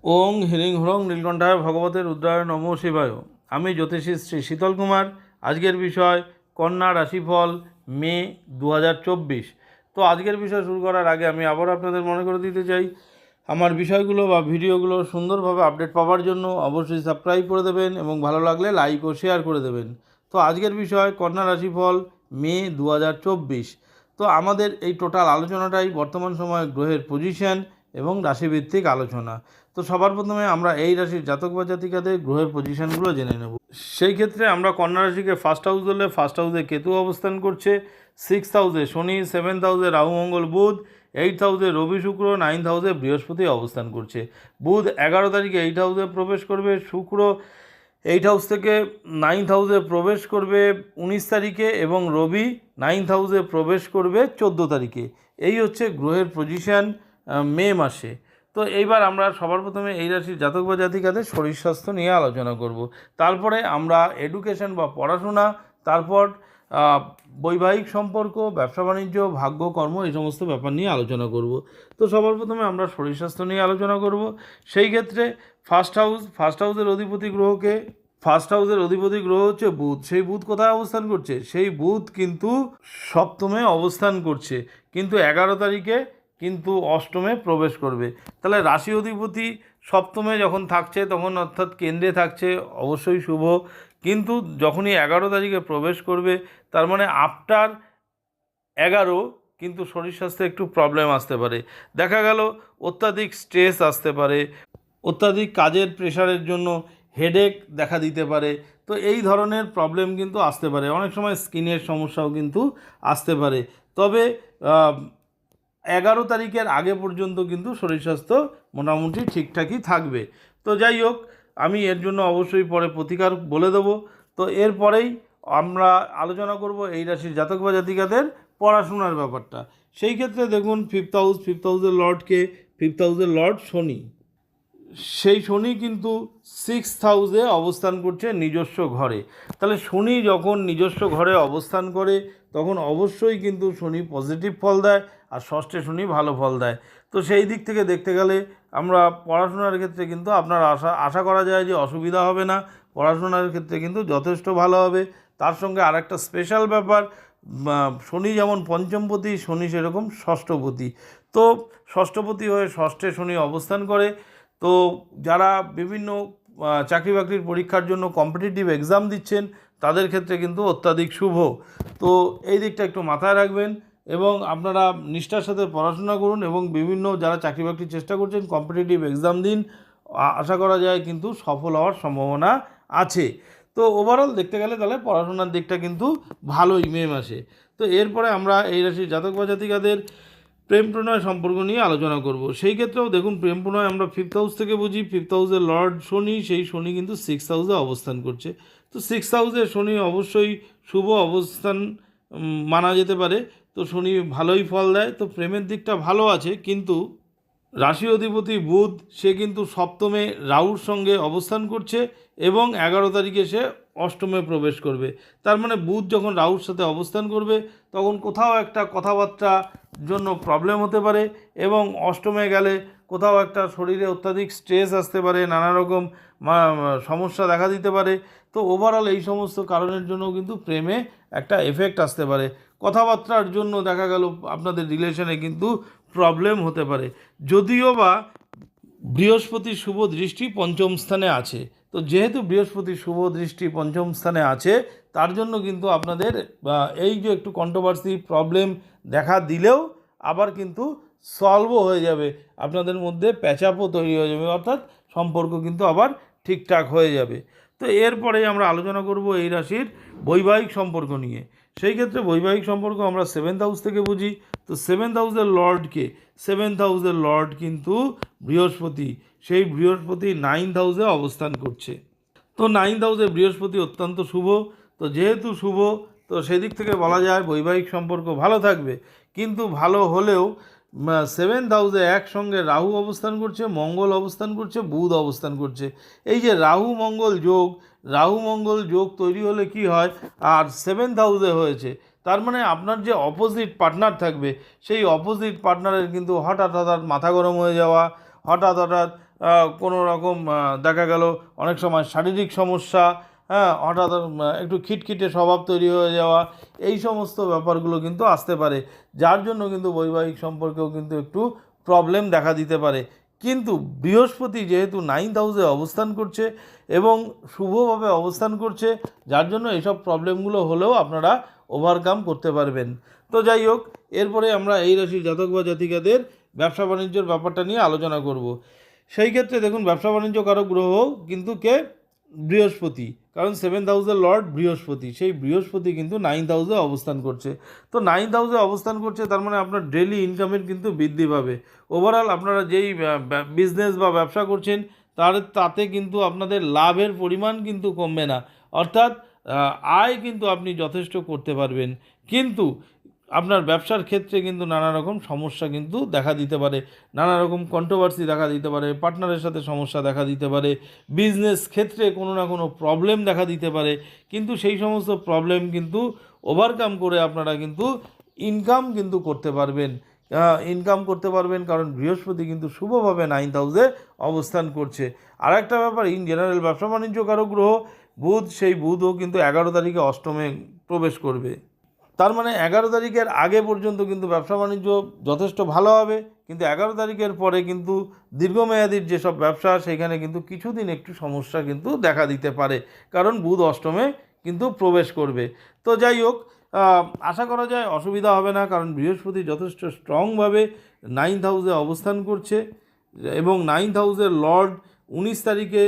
ওং হিরিং হরং নীলকণ্ঠায় ভগবতে রুদ্রায় নমঃ শিবায়। আমি জ্যোতিষী শ্রী শীতল কুমার। আজকের বিষয় কন্যা রাশিফল মে 2024। তো আজকের বিষয় শুরু করার আগে আমি আবার আপনাদের মনে করে দিতে চাই, আমার বিষয়গুলো বা ভিডিওগুলো সুন্দরভাবে আপডেট পাওয়ার জন্য অবশ্যই সাবস্ক্রাইব করে দেবেন এবং ভালো লাগলে লাইক ও শেয়ার করে দেবেন। তো আজকের বিষয় কন্যা রাশিফল মে 2024। তো আমাদের এই টোটাল আলোচনাটাই বর্তমান সময়ে গ্রহের পজিশন এবং রাশিভিত্তিক আলোচনা। তো সবার প্রথমে আমরা এই রাশির জাতক বা জাতিকাদের গ্রহের পজিশনগুলো জেনে নেব। সেই ক্ষেত্রে আমরা কন্যা রাশিকে ফার্স্ট হাউস ধরলে ফার্স্ট হাউসে কেতু অবস্থান করছে, 6th হাউসে শনি, 7th হাউসে রাহু মঙ্গল বুধ, 8th হাউসে রবি শুক্র, 9th হাউসে বৃহস্পতি অবস্থান করছে। বুধ 11 তারিখে 8th হাউসে প্রবেশ করবে, শুক্র 8th হাউস থেকে 9th হাউসে প্রবেশ করবে 19 তারিখে এবং রবি 9th হাউসে প্রবেশ করবে 14 তারিখে। এই হচ্ছে গ্রহের পজিশন মে মাসে। তো এইবার আমরা সবার প্রথমে এই রাশির জাতক বা জাতিকাদের শরীর স্বাস্থ্য নিয়ে আলোচনা করব। তারপরে আমরা এডুকেশন বা পড়াশোনা, তারপর বৈবাহিক সম্পর্ক, ব্যবসা বাণিজ্য, ভাগ্য, কর্ম, এই সমস্ত ব্যাপার নিয়ে আলোচনা করব। তো সবার প্রথমে আমরা শরীর স্বাস্থ্য নিয়ে আলোচনা করব। সেই ক্ষেত্রে ফার্স্ট হাউসের অধিপতি গ্রহ হচ্ছে বুধ। সেই বুধ কোথায় অবস্থান করছে? সেই বুধ কিন্তু সপ্তমে অবস্থান করছে, কিন্তু 11 তারিখে কিন্তু অষ্টমে প্রবেশ করবে। তাহলে রাশি অধিপতি সপ্তমে যখন থাকছে তখন অর্থাৎ কেন্দ্রে থাকছে, অবশ্যই শুভ। কিন্তু যখনই 11 তারিখে প্রবেশ করবে, তার মানে আফটার 11 কিন্তু শরীর স্বাস্থ্যে একটু প্রবলেম আসতে পারে। দেখা গেল অত্যাধিক স্ট্রেস আসতে পারে, অত্যাধিক কাজের প্রেশারের জন্য হেডেক দেখা দিতে পারে। তো এই ধরনের প্রবলেম কিন্তু আসতে পারে, অনেক সময় স্কিনের সমস্যাও কিন্তু আসতে পারে। তবে 11 তারিখের আগে পর্যন্ত কিন্তু শরীর স্বাস্থ্য মোটামুটি ঠিকঠাকই থাকবে। তো যাই হোক, আমি এর জন্য অবশ্যই পরে প্রতিকার বলে দেবো। তো এরপরেই আমরা আলোচনা করব এই রাশির জাতক বা জাতিকাদের পড়াশোনার ব্যাপারটা। সেই ক্ষেত্রে দেখুন, ফিফথ হাউসের লর্ডকে, ফিফথ হাউসের লর্ড শনি। সেই শনি কিন্তু 6th হাউসে অবস্থান করছে নিজস্ব ঘরে। তাহলে শনি যখন নিজস্ব ঘরে অবস্থান করে তখন অবশ্যই কিন্তু শনি পজিটিভ ফল দেয়, আর ষষ্ঠে শনি ভালো ফল দেয়। তো সেই দিক থেকে দেখতে গেলে আমরা পড়াশোনার ক্ষেত্রে কিন্তু আপনার আশা করা যায় যে অসুবিধা হবে না, পড়াশোনার ক্ষেত্রে কিন্তু যথেষ্ট ভালো হবে। তার সঙ্গে আরেকটা স্পেশাল ব্যাপার, শনি যেমন পঞ্চমপতি, শনি সেরকম ষষ্ঠপতি। তো ষষ্ঠপতি হয়ে ষষ্ঠে শনি অবস্থান করে। তো যারা বিভিন্ন চাকরি বাকরির পরীক্ষার জন্য কম্পিটিটিভ এক্সাম দিচ্ছেন তাদের ক্ষেত্রে কিন্তু অত্যাধিক শুভ। তো এই দিকটা একটু মাথায় রাখবেন এবং আপনারা নিষ্ঠার সাথে পড়াশোনা করুন এবং বিভিন্ন যারা চাকরি বাকরির চেষ্টা করছেন কম্পিটিটিভ এক্সাম দিন, আশা করা যায় কিন্তু সফল হওয়ার সম্ভাবনা আছে। তো ওভারঅল দেখতে গেলে তাহলে পড়াশোনার দিকটা কিন্তু ভালোই মে মাসে। তো এরপরে আমরা এই রাশির জাতক বা জাতিকাদের প্রেম প্রণয় সম্পর্ক নিয়ে আলোচনা করব। সেই ক্ষেত্রেও দেখুন, প্রেম প্রণয় আমরা ফিফথ হাউস থেকে বুঝি। ফিফথ হাউসের লর্ড শনি, সেই শনি কিন্তু 6th হাউসে অবস্থান করছে। তো 6th হাউসে শনি অবশ্যই শুভ অবস্থান মানা যেতে পারে। তো শনি ভালোই ফল দেয়, তো প্রেমের দিকটা ভালো আছে। কিন্তু রাশি অধিপতি বুধ সে কিন্তু সপ্তমে রাহুর সঙ্গে অবস্থান করছে এবং 11 তারিখে সে অষ্টমে প্রবেশ করবে। তার মানে বুধ যখন রাহুর সাথে অবস্থান করবে তখন কোথাও একটা কথাবার্তা জন্য প্রবলেম হতে পারে এবং অষ্টমে গেলে কোথাও একটা শরীরে অত্যাধিক স্ট্রেস আসতে পারে, নানা রকম সমস্যা দেখা দিতে পারে। তো ওভারঅল এই সমস্ত কারণের জন্য কিন্তু প্রেমে একটা এফেক্ট আসতে পারে। কথাবার্তার জন্য দেখা গেল আপনাদের রিলেশনে কিন্তু প্রবলেম হতে পারে। যদিও বা বৃহস্পতির শুভ দৃষ্টি পঞ্চম স্থানে আছে, তো যেহেতু বৃহস্পতির শুভ দৃষ্টি পঞ্চম স্থানে আছে তার জন্য কিন্তু আপনাদের এই যে একটু কন্ট্রোভার্সি প্রবলেম দেখা দিলেও আবার কিন্তু সলভও হয়ে যাবে, আপনাদের মধ্যে প্যাচআপও তৈরি হয়ে যাবে, অর্থাৎ সম্পর্ক কিন্তু আবার ঠিকঠাক হয়ে যাবে। তো এরপরেই আমরা আলোচনা করব এই রাশির বৈবাহিক সম্পর্ক নিয়ে। সেই ক্ষেত্রে বৈবাহিক সম্পর্ক আমরা 7th হাউস থেকে বুঝি। তো 7th হাউসের লর্ডকে, 7th হাউসের লর্ড কিন্তু বৃহস্পতি, সেই বৃহস্পতি 9th হাউসে অবস্থান করছে। তো 9th হাউসে বৃহস্পতি অত্যন্ত শুভ। তো যেহেতু শুভ, তো সেদিক থেকে বলা যায় বৈবাহিক সম্পর্ক ভালো থাকবে। কিন্তু ভালো হলেও 7th হাউসে একসঙ্গে রাহু অবস্থান করছে, মঙ্গল অবস্থান করছে, বুধ অবস্থান করছে। এই যে রাহু মঙ্গল যোগ তৈরি হলে কি হয়, আর 7th হাউসে হয়েছে, তার মানে আপনার যে অপোজিট পার্টনার থাকবে সেই অপোজিট পার্টনারের কিন্তু হঠাৎ মাথা গরম হয়ে যাওয়া, হঠাৎ কোনো রকম দেখা গেল অনেক সময় শারীরিক সমস্যা, হ্যাঁ, হঠাৎ একটু খিটখিটে স্বভাব তৈরি হয়ে যাওয়া, এই সমস্ত ব্যাপারগুলো কিন্তু আসতে পারে, যার জন্য কিন্তু বৈবাহিক সম্পর্কেও কিন্তু একটু প্রবলেম দেখা দিতে পারে। কিন্তু বৃহস্পতি যেহেতু 9th হাউসে অবস্থান করছে এবং শুভভাবে অবস্থান করছে, যার জন্য এইসব প্রবলেমগুলো হলেও আপনারা ওভারকাম করতে পারবেন। তো যাই হোক, এরপরে আমরা এই রাশির জাতক বা জাতিকাদের ব্যবসা বাণিজ্যের ব্যাপারটা নিয়ে আলোচনা করব। সেই ক্ষেত্রে দেখুন, ব্যবসা বাণিজ্য কারক গ্রহ কিন্তু কে? বৃহস্পতি। কারণ 7th হাউসের লর্ড বৃহস্পতি, সেই বৃহস্পতি কিন্তু 9th হাউসে অবস্থান করছে। তো 9th হাউসে অবস্থান করছে, তার মানে আপনার ডেলি ইনকামের কিন্তু বৃদ্ধি পাবে। ওভারঅল আপনারা যেই বিজনেস বা ব্যবসা করছেন তাতে কিন্তু আপনাদের লাভের পরিমাণ কিন্তু কমবে না, অর্থাৎ আয় কিন্তু আপনি যথেষ্ট করতে পারবেন। কিন্তু আপনার ব্যবসার ক্ষেত্রে কিন্তু নানা রকম সমস্যা কিন্তু দেখা দিতে পারে, নানা রকম কন্ট্রোভার্সি দেখা দিতে পারে, পার্টনারের সাথে সমস্যা দেখা দিতে পারে, বিজনেস ক্ষেত্রে কোনো না কোনো প্রবলেম দেখা দিতে পারে। কিন্তু সেই সমস্ত প্রবলেম কিন্তু ওভারকাম করে আপনারা কিন্তু ইনকাম কিন্তু করতে পারবেন, কারণ বৃহস্পতি কিন্তু শুভভাবে 9th হাউসে অবস্থান করছে। আর একটা ব্যাপার, ইন জেনারেল ব্যবসা বাণিজ্য কারক গ্রহ বুধ, সেই বুধও কিন্তু 11 তারিখে অষ্টমে প্রবেশ করবে। তার মানে 11 তারিখের আগে পর্যন্ত কিন্তু ব্যবসা বাণিজ্য যথেষ্ট ভালো হবে, কিন্তু 11 তারিখের পরে কিন্তু দীর্ঘমেয়াদীর যেসব ব্যবসা, সেখানে কিন্তু কিছুদিন একটু সমস্যা কিন্তু দেখা দিতে পারে, কারণ বুধ অষ্টমে কিন্তু প্রবেশ করবে। তো যাই হোক, আশা করা যায় অসুবিধা হবে না, কারণ বৃহস্পতি যথেষ্ট স্ট্রংভাবে 9th হাউসে অবস্থান করছে এবং 9th হাউসের লর্ড 19 তারিখে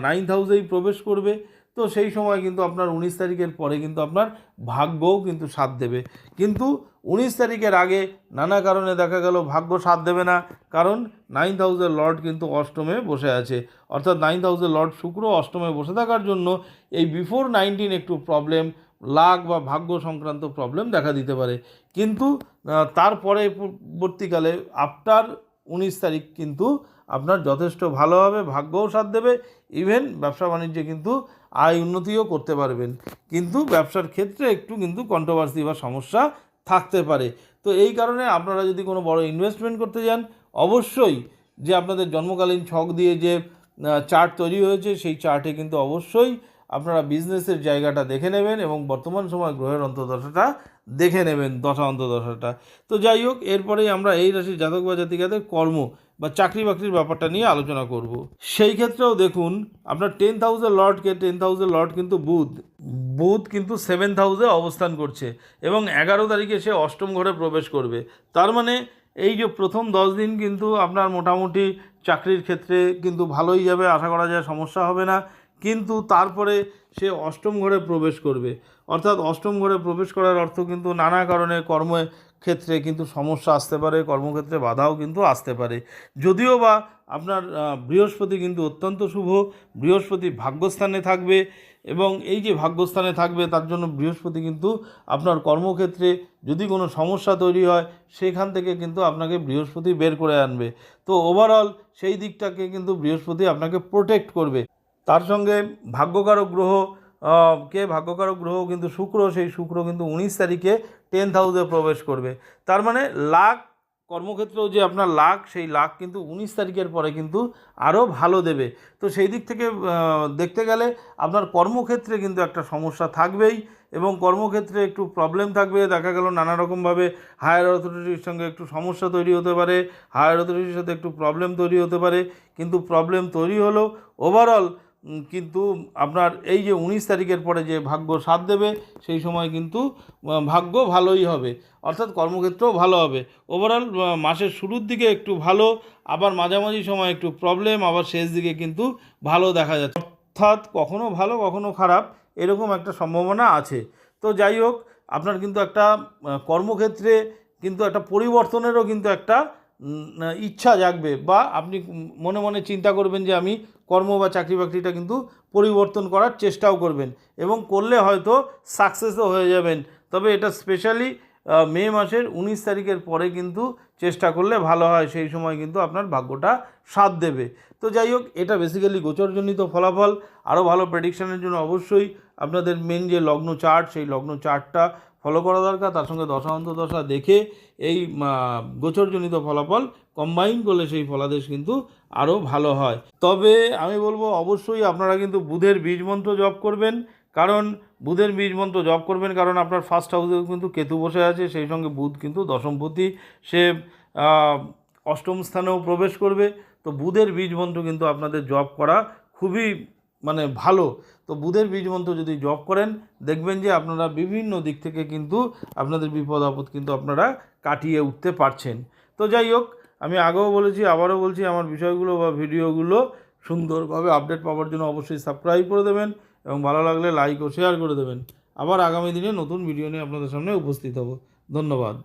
9th হাউসেই প্রবেশ করবে। তো সেই সময় কিন্তু আপনার 19 তারিখের পরে কিন্তু আপনার ভাগ্যও কিন্তু সাথ দেবে। কিন্তু 19 তারিখের আগে নানা কারণে দেখা গেল ভাগ্য সাথ দেবে না, কারণ 9th হাউসের লর্ড কিন্তু অষ্টমে বসে আছে, অর্থাৎ 9th হাউসের লর্ড শুক্র অষ্টমে বসে থাকার জন্য এই বিফোর 19 একটু প্রবলেম, লাক বা ভাগ্য সংক্রান্ত প্রবলেম দেখা দিতে পারে। কিন্তু তারপরে পরবর্তীকালে আফটার 19 তারিখ কিন্তু আপনার যথেষ্ট ভালো হবে, ভাগ্যও সাথ দেবে, ইভেন ব্যবসা বাণিজ্যে কিন্তু আয় উন্নতিও করতে পারবেন। কিন্তু ব্যবসার ক্ষেত্রে একটু কিন্তু কন্ট্রোভার্সি বা সমস্যা থাকতে পারে। তো এই কারণে আপনারা যদি কোনো বড় ইনভেস্টমেন্ট করতে যান, অবশ্যই যে আপনাদের জন্মকালীন ছক দিয়ে যে চার্ট তৈরি হয়েছে, সেই চার্টে কিন্তু অবশ্যই আপনারা বিজনেসের জায়গাটা দেখে নেবেন এবং বর্তমান সময় গ্রহের অন্তর্দশাটা দেখে নেবেন, দশা অন্তর্দশাটা। তো যাই হোক, এরপরেই আমরা এই রাশির জাতক বা জাতিকাদের কর্ম বা চাকরি বাকরির ব্যাপারটা নিয়ে আলোচনা করব। সেই ক্ষেত্রেও দেখুন, আপনার 10th হাউসের লর্ডকে, 10th হাউসের লর্ড কিন্তু বুধ কিন্তু 7th হাউসে অবস্থান করছে এবং 11 তারিখে সে অষ্টম ঘরে প্রবেশ করবে। তার মানে এই যে প্রথম 10 দিন কিন্তু আপনার মোটামুটি চাকরির ক্ষেত্রে কিন্তু ভালোই যাবে, আশা করা যায় সমস্যা হবে না। কিন্তু তারপরে সে অষ্টম ঘরে প্রবেশ করবে, অর্থাৎ অষ্টম ঘরে প্রবেশ করার অর্থ কিন্তু নানা কারণে কর্মক্ষেত্রে কিন্তু সমস্যা আসতে পারে, কর্মক্ষেত্রে বাধাও কিন্তু আসতে পারে। যদিও বা আপনার বৃহস্পতি কিন্তু অত্যন্ত শুভ, বৃহস্পতি ভাগ্যস্থানে থাকবে এবং এই যে ভাগ্যস্থানে থাকবে, তার জন্য বৃহস্পতি কিন্তু আপনার কর্মক্ষেত্রে যদি কোনো সমস্যা তৈরি হয়, সেখান থেকে কিন্তু আপনাকে বৃহস্পতি বের করে আনবে। তো ওভারঅল সেই দিকটাকে কিন্তু বৃহস্পতি আপনাকে প্রোটেক্ট করবে। তার সঙ্গে ভাগ্যকারক গ্রহ কিন্তু শুক্র, সেই শুক্র কিন্তু 19 তারিখে 10th হাউসে প্রবেশ করবে। তার মানে লাক, কর্মক্ষেত্রেও যে আপনার লাক, সেই লাক কিন্তু 19 তারিখের পরে কিন্তু আরও ভালো দেবে। তো সেই দিক থেকে দেখতে গেলে আপনার কর্মক্ষেত্রে কিন্তু একটা সমস্যা থাকবেই এবং কর্মক্ষেত্রে একটু প্রবলেম থাকবে, দেখা গেল নানা রকমভাবে হায়ার অথরিটির সঙ্গে একটু সমস্যা তৈরি হতে পারে, হায়ার অথরিটির সাথে একটু প্রবলেম তৈরি হতে পারে। কিন্তু প্রবলেম তৈরি হলেও ওভারঅল কিন্তু আপনার এই যে 19 তারিখের পরে যে ভাগ্য সাথ দেবে, সেই সময় কিন্তু ভাগ্য ভালোই হবে, অর্থাৎ কর্মক্ষেত্রেও ভালো হবে। ওভারঅল মাসের শুরুর দিকে একটু ভালো, আবার মাঝামাঝি সময় একটু প্রবলেম, আবার শেষ দিকে কিন্তু ভালো দেখা যাচ্ছে, অর্থাৎ কখনো ভালো কখনো খারাপ, এরকম একটা সম্ভাবনা আছে। তো যাই হোক, আপনার কিন্তু একটা কর্মক্ষেত্রে কিন্তু একটা পরিবর্তনেরও কিন্তু একটা ইচ্ছা জাগবে, বা আপনি মনে মনে চিন্তা করবেন যে আমি কর্ম বা চাকরি বাকরিটা কিন্তু পরিবর্তন করার চেষ্টাও করবেন এবং করলে হয়তো সাকসেসও হয়ে যাবেন। তবে এটা স্পেশালি মে মাসের 19 তারিখের পরে কিন্তু চেষ্টা করলে ভালো হয়, সেই সময় কিন্তু আপনার ভাগ্যটা সাথ দেবে। তো যাই হোক, এটা বেসিক্যালি গোচরজনিত ফলাফল। আরও ভালো প্রেডিকশানের জন্য অবশ্যই আপনাদের মেন যে লগ্ন চার্ট, সেই লগ্ন চার্টটা ফলো করা দরকার। তার সঙ্গে দশা অন্তর্দশা দেখে এই গোচরজনিত ফলাফল কম্বাইন করলে সেই ফলাদেশ কিন্তু আরও ভালো হয়। তবে আমি বলবো অবশ্যই আপনারা কিন্তু বুধের বীজ মন্ত্র জপ করবেন, কারণ বুধের বীজ মন্ত্র জপ করবেন কারণ আপনার ফার্স্ট হাউসেও কিন্তু কেতু বসে আছে, সেই সঙ্গে বুধ কিন্তু দশমপতি, সে অষ্টম স্থানেও প্রবেশ করবে। তো বুধের বীজ মন্ত্র কিন্তু আপনাদের জপ করা খুবই ভালো। তো বুধের বীজ মন্ত্র যদি জপ করেন, দেখবেন যে আপনারা বিভিন্ন দিক থেকে কিন্তু আপনাদের বিপদ আপদ কিন্তু আপনারা কাটিয়ে উঠতে পারছেন। তো যাই হোক, আমি আগেও বলেছি, আবারও বলছি, আমার বিষয়গুলো বা ভিডিওগুলো সুন্দরভাবে আপডেট পাওয়ার জন্য অবশ্যই সাবস্ক্রাইব করে দেবেন এবং ভালো লাগলে লাইক ও শেয়ার করে দেবেন। আবার আগামী দিনে নতুন ভিডিও নিয়ে আপনাদের সামনে উপস্থিত হব। ধন্যবাদ।